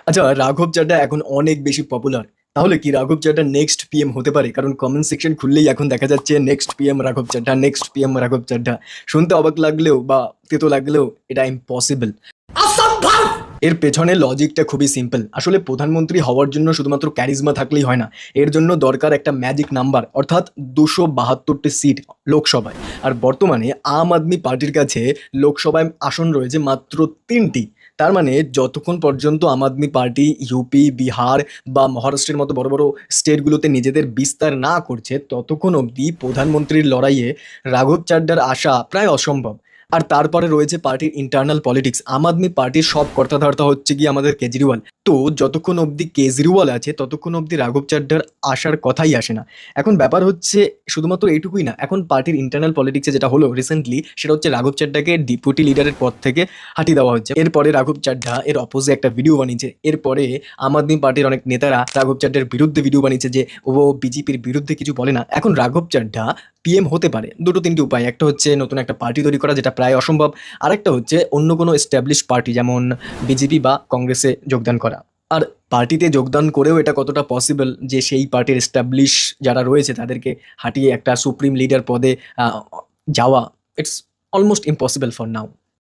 আচ্ছা, রাঘব চাড্ডা এখন অনেক বেশি পপুলার। তাহলে কি রাঘব চাড্ডা নেক্সট পিএম হতে পারে? কারণ কমেন্ট সেকশন খুললেই এখন দেখা যাচ্ছে নেক্সট পিএম রাঘব চাড্ডা, নেক্সট পিএম রাঘব চাড্ডা। শুনতে অবাক লাগলেও বা তেতো লাগলেও এটা ইম্পসিবল। এর পেছনে লজিকটা খুবই সিম্পল। আসলে প্রধানমন্ত্রী হওয়ার জন্য শুধুমাত্র ক্যারিজমা থাকলেই হয় না। এর জন্য দরকার একটা ম্যাজিক নাম্বার, অর্থাৎ 272টি সিট লোকসভায়। আর বর্তমানে আম আদমি পার্টির কাছে লোকসভায় আসন রয়েছে মাত্র 3টি। তার মানে যতক্ষণ পর্যন্ত আম আদমি পার্টি ইউপি, বিহার বা মহারাষ্ট্রের মতো বড় বড় স্টেটগুলোতে নিজেদের বিস্তার না করছে, ততক্ষণ অবধি প্রধানমন্ত্রীর লড়াইয়ে রাঘব চাড্ডার আসা প্রায় অসম্ভব। আর তারপরে রয়েছে পার্টির ইন্টারনাল পলিটিক্স। আম আদমি পার্টির সব কর্তাধর্তা হচ্ছে গিয়ে আমাদের কেজরিওয়াল। তো যতক্ষণ অবধি কেজরিওয়াল আছে ততক্ষণ অবধি রাঘব চাড্ডার আসার কথাই আসে না। এখন ব্যাপার হচ্ছে শুধুমাত্র এইটুকুই না, এখন পার্টির ইন্টারনাল পলিটিক্সে যেটা হলো রিসেন্টলি, সেটা হচ্ছে রাঘব চাড্ডাকে ডেপুটি লিডারের পদ থেকে হাটিয়ে দেওয়া হচ্ছে। এরপরে রাঘব চাড্ডা এর অপোজে একটা ভিডিও বানিয়েছে। এরপরে আম আদমি পার্টির অনেক নেতারা রাঘব চাড্ডার বিরুদ্ধে ভিডিও বানিয়েছে যে ও বিজেপির বিরুদ্ধে কিছু বলে না। এখন রাঘব চাড্ডা পিএম হতে পারে দুটো তিনটি উপায়। একটা হচ্ছে নতুন একটা পার্টি তৈরি করা, যেটা প্রায় অসম্ভব। আরেকটা হচ্ছে অন্য কোনো এস্টাবলিশ পার্টি যেমন বিজেপি বা কংগ্রেসে যোগদান করা। আর পার্টিতে যোগদান করেও এটা কতটা পসিবল যে সেই পার্টির এস্টাবলিশ যারা রয়েছে তাদেরকে হাঁটিয়ে একটা সুপ্রিম লিডার পদে যাওয়া, it's almost impossible for now.